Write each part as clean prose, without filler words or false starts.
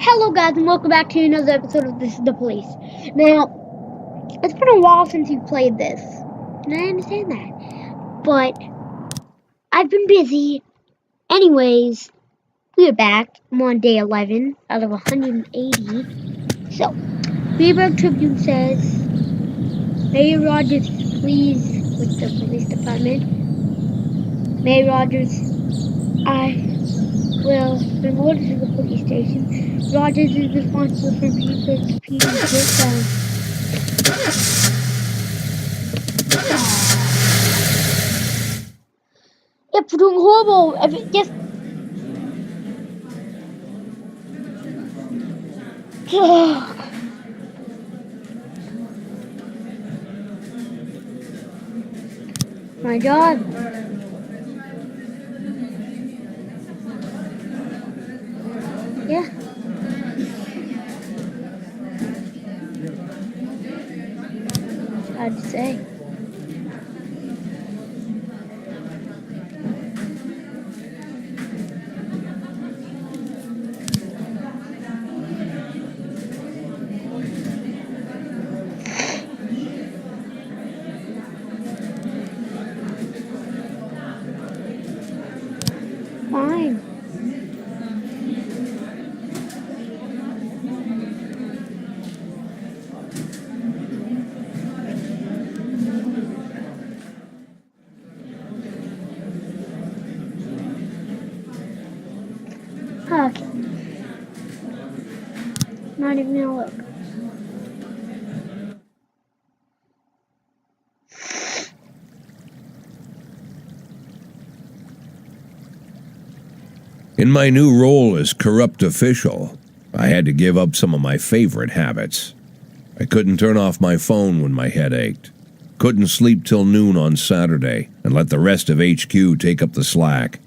Hello guys and welcome back to another episode of This is the Police. Now, it's been a while since you've played this, and I understand that, but I've been busy. Anyways, we're back. I'm on day 11 out of 180. So, Freeburg Tribune says, Mayor Rogers is pleased with the police department. Mayor Rogers, I will bring orders to the police station. Rogers is responsible for Freeburg's breakdown. Yep, we're doing horrible. Just my job. Yeah. It's hard to say. Fine. Okay. Not even gonna look. In my new role as corrupt official, I had to give up some of my favorite habits. I couldn't turn off my phone when my head ached. Couldn't sleep till noon on Saturday and let the rest of HQ take up the slack.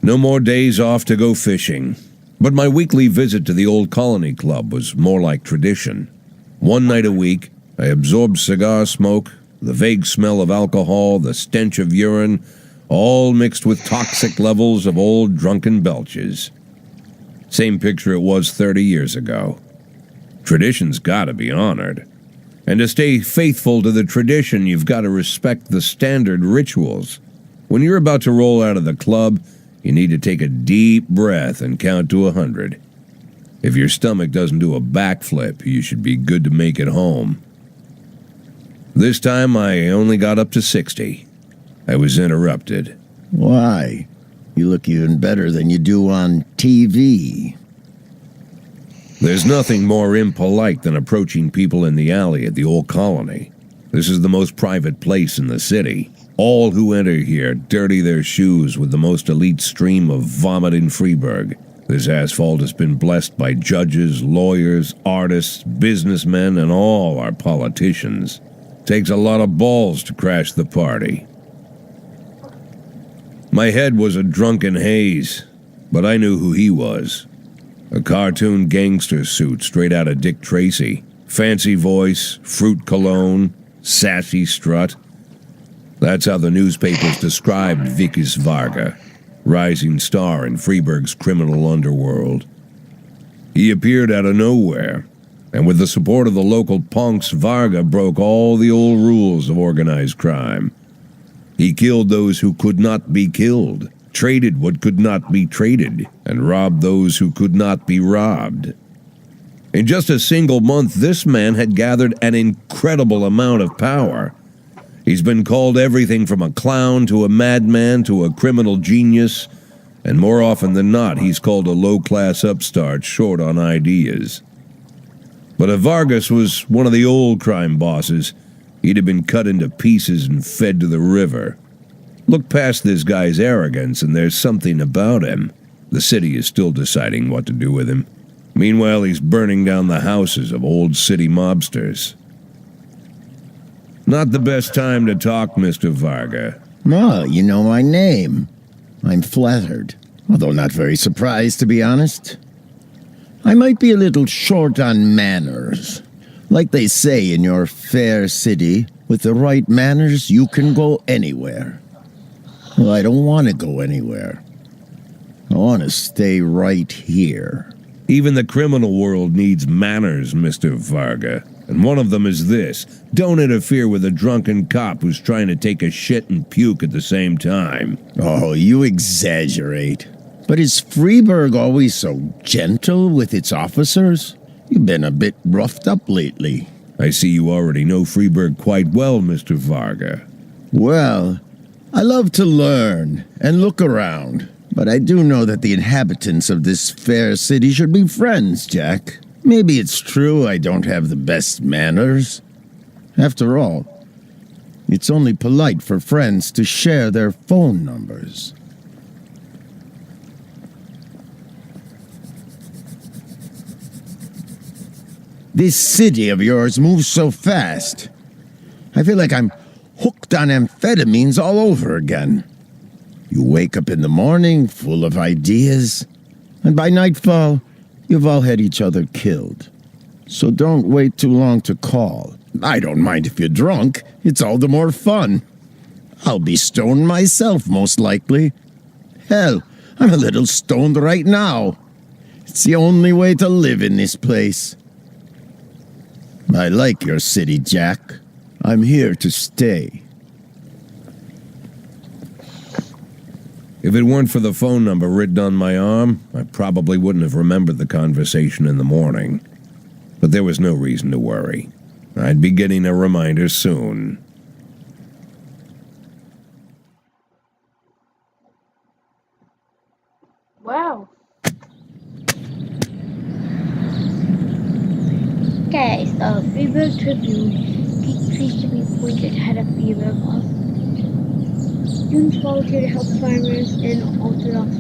No more days off to go fishing. But my weekly visit to the old Colony Club was more like tradition. One night a week, I absorbed cigar smoke, the vague smell of alcohol, the stench of urine, all mixed with toxic levels of old drunken belches. Same picture it was 30 years ago. Tradition's gotta be honored. And to stay faithful to the tradition, you've got to respect the standard rituals. When you're about to roll out of the club, you need to take a deep breath and count to 100. If your stomach doesn't do a backflip, you should be good to make it home. This time I only got up to 60. I was interrupted. Why? You look even better than you do on TV. There's nothing more impolite than approaching people in the alley at the old Colony. This is the most private place in the city. All who enter here dirty their shoes with the most elite stream of vomit in Freeburg. This asphalt has been blessed by judges, lawyers, artists, businessmen, and all our politicians. Takes a lot of balls to crash the party. My head was a drunken haze, but I knew who he was. A cartoon gangster suit straight out of Dick Tracy. Fancy voice, fruit cologne, sassy strut. That's how the newspapers described Vikas Varga, rising star in Freeburg's criminal underworld. He appeared out of nowhere, and with the support of the local punks, Varga broke all the old rules of organized crime. He killed those who could not be killed, traded what could not be traded, and robbed those who could not be robbed. In just a single month, this man had gathered an incredible amount of power. He's been called everything from a clown to a madman to a criminal genius, and more often than not, he's called a low-class upstart short on ideas. But if Vargas was one of the old crime bosses, he'd have been cut into pieces and fed to the river. Look past this guy's arrogance, and there's something about him. The city is still deciding what to do with him. Meanwhile, he's burning down the houses of old city mobsters. Not the best time to talk, Mr. Varga. Well, you know my name. I'm flattered, although not very surprised, to be honest. I might be a little short on manners. Like they say in your fair city, with the right manners, you can go anywhere. Well, I don't want to go anywhere. I want to stay right here. Even the criminal world needs manners, Mr. Varga. And one of them is this: don't interfere with a drunken cop who's trying to take a shit and puke at the same time. Oh, you exaggerate. But is Freeburg always so gentle with its officers? You've been a bit roughed up lately. I see you already know Freeburg quite well, Mr. Varga. Well, I love to learn and look around, but I do know that the inhabitants of this fair city should be friends, Jack. Maybe it's true I don't have the best manners. After all, it's only polite for friends to share their phone numbers. This city of yours moves so fast. I feel like I'm hooked on amphetamines all over again. You wake up in the morning full of ideas, and by nightfall, you've all had each other killed. So don't wait too long to call. I don't mind if you're drunk. It's all the more fun. I'll be stoned myself, most likely. Hell, I'm a little stoned right now. It's the only way to live in this place. I like your city, Jack. I'm here to stay. If it weren't for the phone number written on my arm, I probably wouldn't have remembered the conversation in the morning. But there was no reason to worry. I'd be getting a reminder soon. Wow. Okay, so Freeburg Tribune, Geek trees to be appointed head of Freeburg office. Students volunteer to help farmers in Orthodox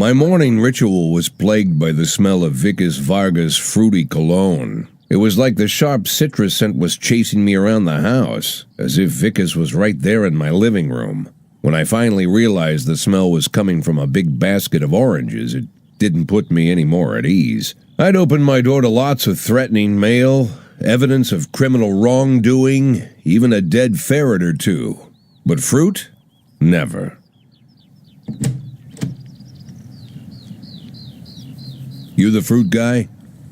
My morning ritual was plagued by the smell of Vickers Varga's fruity cologne. It was like the sharp citrus scent was chasing me around the house, as if Vickers was right there in my living room. When I finally realized the smell was coming from a big basket of oranges, it didn't put me any more at ease. I'd opened my door to lots of threatening mail, evidence of criminal wrongdoing, even a dead ferret or two. But fruit? Never. You the fruit guy?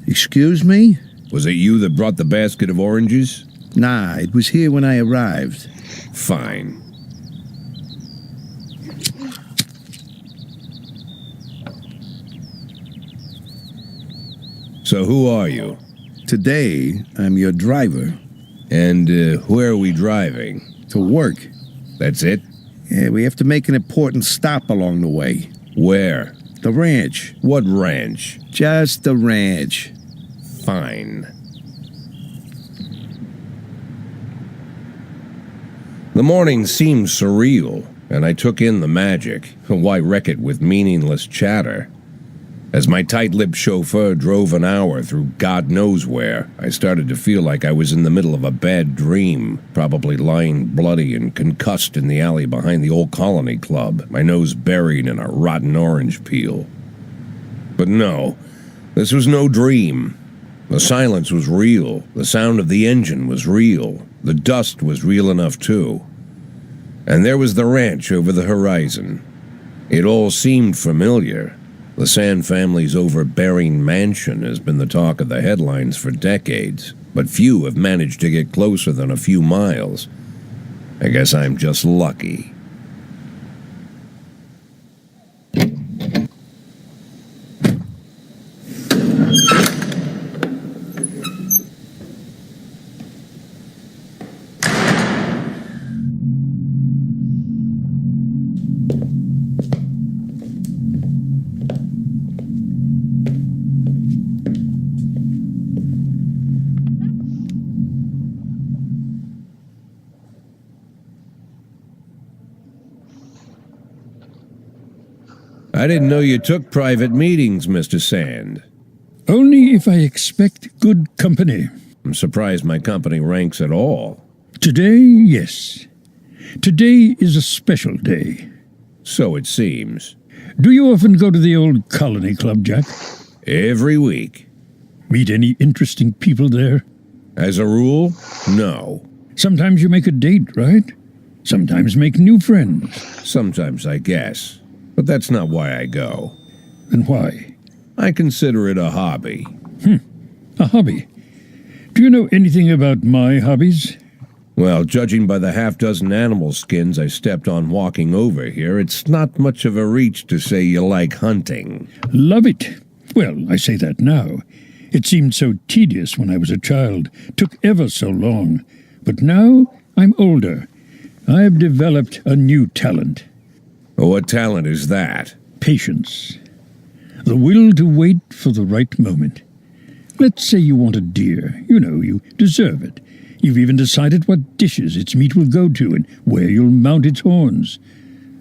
Excuse me? Was it you that brought the basket of oranges? Nah, it was here when I arrived. Fine. So who are you? Today, I'm your driver. And where are we driving? To work. That's it? Yeah, we have to make an important stop along the way. Where? The ranch. What ranch? Just the ranch. Fine. The morning seemed surreal, and I took in the magic. Why wreck it with meaningless chatter? As my tight-lipped chauffeur drove an hour through God knows where, I started to feel like I was in the middle of a bad dream, probably lying bloody and concussed in the alley behind the old Colony Club, my nose buried in a rotten orange peel. But no, this was no dream. The silence was real. The sound of the engine was real. The dust was real enough, too. And there was the ranch over the horizon. It all seemed familiar. The Sand family's overbearing mansion has been the talk of the headlines for decades, but few have managed to get closer than a few miles. I guess I'm just lucky. I didn't know you took private meetings, Mr. Sand. Only if I expect good company. I'm surprised my company ranks at all. Today, yes. Today is a special day. So it seems. Do you often go to the old colony club, Jack? Every week. Meet any interesting people there? As a rule, no. Sometimes you make a date, right? Sometimes make new friends. Sometimes, I guess. But that's not why I go. Then why? I consider it a hobby. A hobby. Do you know anything about my hobbies? Well, judging by the half-dozen animal skins I stepped on walking over here, it's not much of a reach to say you like hunting. Love it. Well, I say that now. It seemed so tedious when I was a child. Took ever so long. But now I'm older. I've developed a new talent. What talent is that? Patience. The will to wait for the right moment. Let's say you want a deer. You know, you deserve it. You've even decided what dishes its meat will go to and where you'll mount its horns.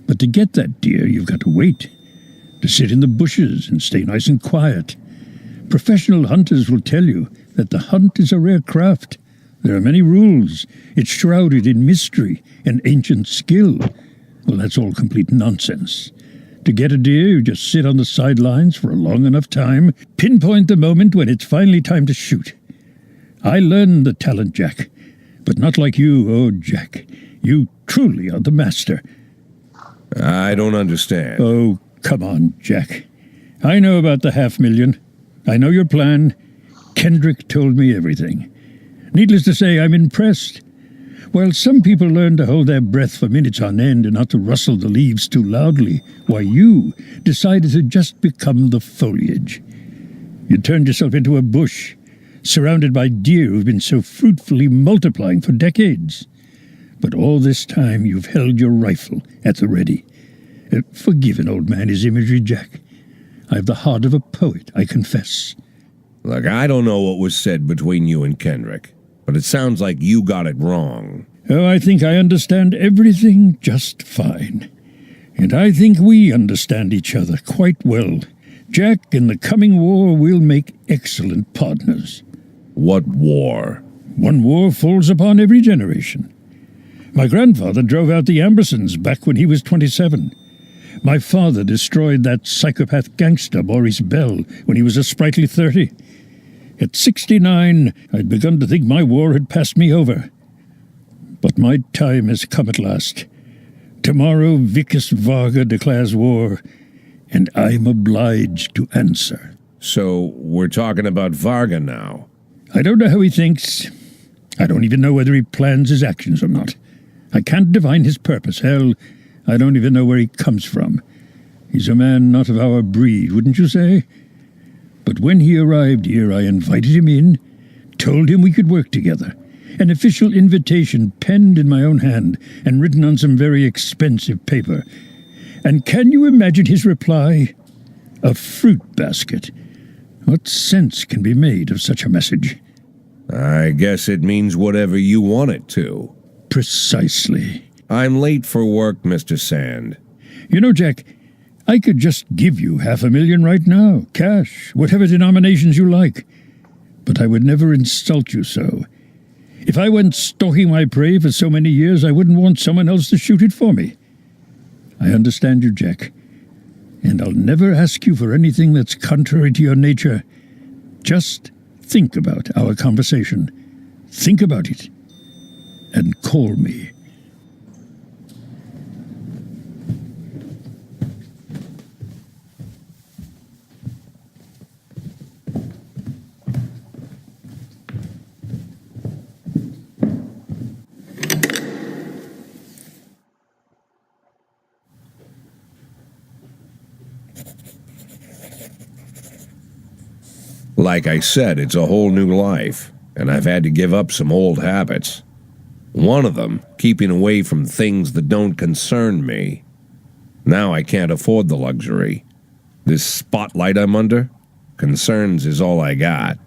But to get that deer, you've got to wait. To sit in the bushes and stay nice and quiet. Professional hunters will tell you that the hunt is a rare craft. There are many rules. It's shrouded in mystery and ancient skill. Well, that's all complete nonsense. To get a deer, you just sit on the sidelines for a long enough time, pinpoint the moment when it's finally time to shoot. I learned the talent, Jack, but not like you, oh, Jack. You truly are the master. I don't understand. Oh, come on, Jack. I know about the 500,000. I know your plan. Kendrick told me everything. Needless to say, I'm impressed. While some people learn to hold their breath for minutes on end and not to rustle the leaves too loudly, why you decided to just become the foliage. You turned yourself into a bush, surrounded by deer who've been so fruitfully multiplying for decades. But all this time you've held your rifle at the ready. Forgive an old man his imagery, Jack. I've the heart of a poet, I confess. Look, I don't know what was said between you and Kendrick, but it sounds like you got it wrong. Oh, I think I understand everything just fine. And I think we understand each other quite well. Jack, in the coming war, we'll make excellent partners. What war? One war falls upon every generation. My grandfather drove out the Ambersons back when he was 27. My father destroyed that psychopath gangster Maurice Bell when he was a sprightly 30. At 69, I'd begun to think my war had passed me over. But my time has come at last. Tomorrow Vickis Varga declares war, and I'm obliged to answer. So we're talking about Varga now. I don't know how he thinks. I don't even know whether he plans his actions or not. I can't divine his purpose. Hell, I don't even know where he comes from. He's a man not of our breed, wouldn't you say? But when he arrived here, I invited him in, told him we could work together. An official invitation penned in my own hand and written on some very expensive paper. And can you imagine his reply? A fruit basket. What sense can be made of such a message? I guess it means whatever you want it to. Precisely. I'm late for work, Mr. Sand. You know, Jack, I could just give you 500,000 right now, cash, whatever denominations you like. But I would never insult you so. If I went stalking my prey for so many years, I wouldn't want someone else to shoot it for me. I understand you, Jack, and I'll never ask you for anything that's contrary to your nature. Just think about our conversation. Think about it, and call me. Like I said, it's a whole new life, and I've had to give up some old habits. One of them, keeping away from things that don't concern me. Now I can't afford the luxury. This spotlight I'm under, concerns is all I got.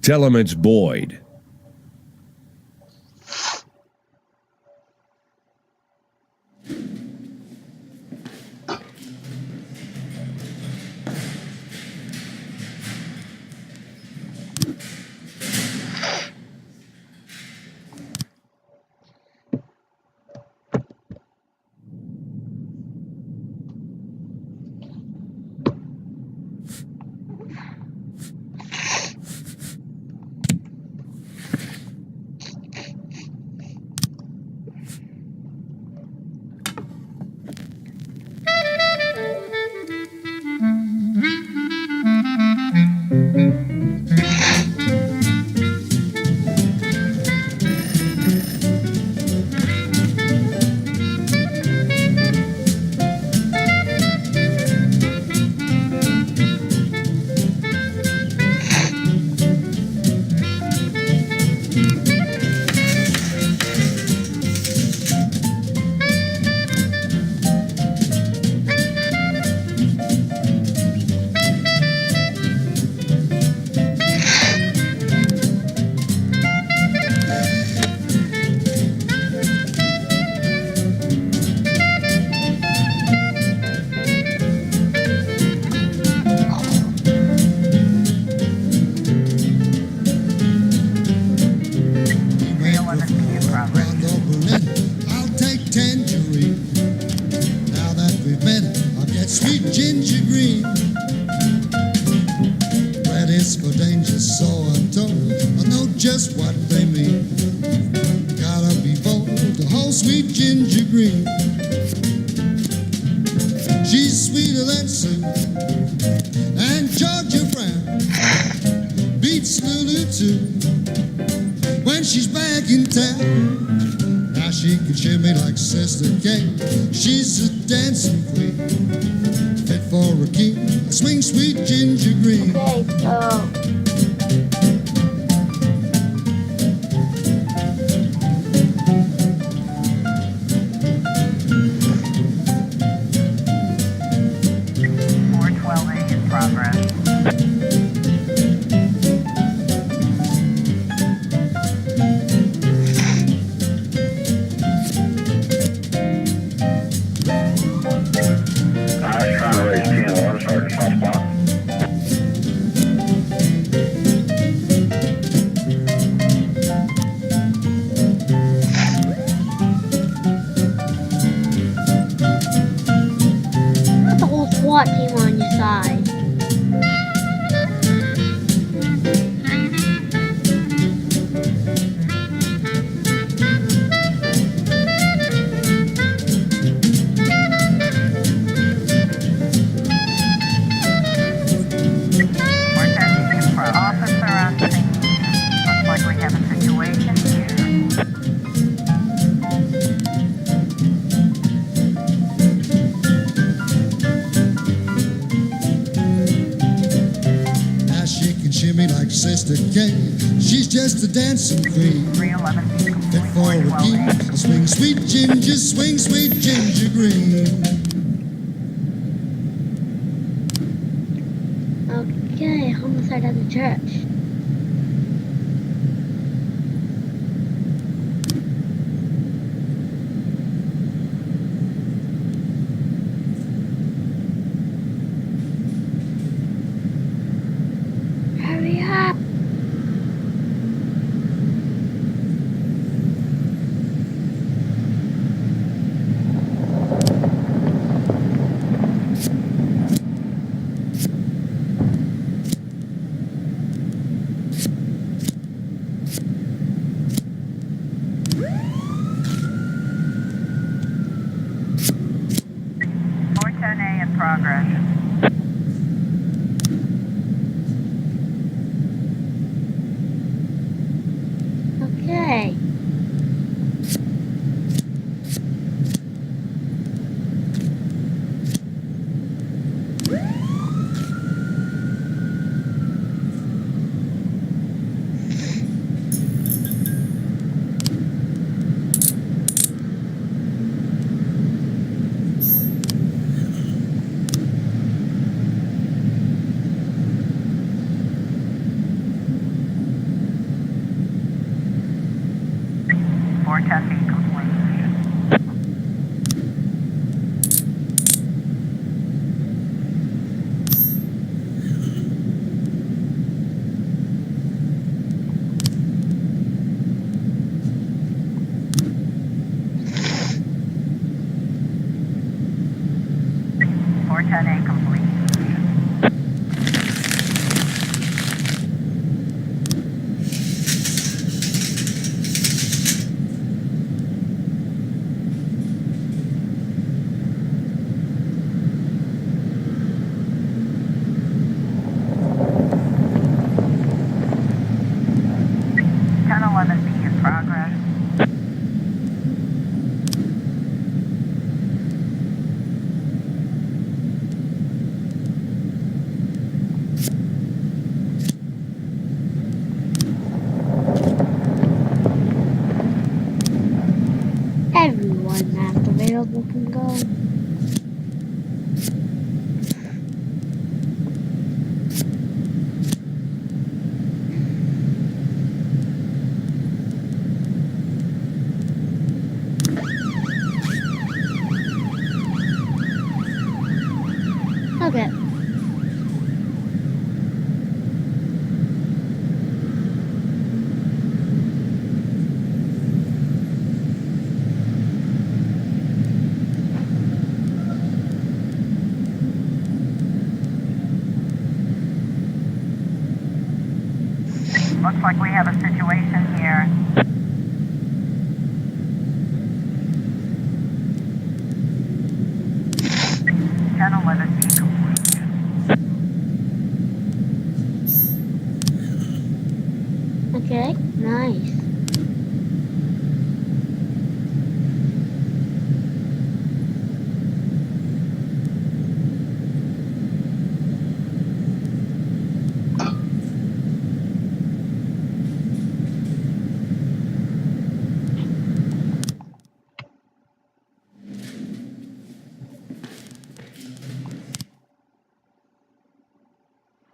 Tell him it's Boyd. I'll take tangerine. Now that we've met, I'll get sweet ginger green. Red is for danger, so I'm told. I know just what they mean. Gotta be bold to hold sweet ginger green. She's sweeter than Sue and Georgia Brown. Beats Lulu too when she's back in town. Now she can shimmy like Sister Kate. She's a dancing queen, fit for a king. I swing sweet ginger green. Okay, so got the whole SWAT team on your side. Officer on scene. Looks like we have a situation here. Now she can shimmy like Sister Kate. She's just a dancing queen, 311 fit for a king. I swing sweet ginger, swing sweet ginger green. Okay, homicide at the church. Hurry up! we can go. Okay. Looks like we have a situation here. Channel 11B complete. Okay, nice.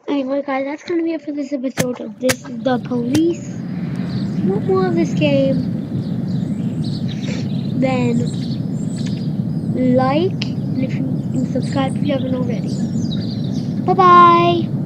Anyway, guys, that's gonna be it for this episode of This is the Police. If you want more of this game, then like and if you and subscribe if you haven't already. Bye bye.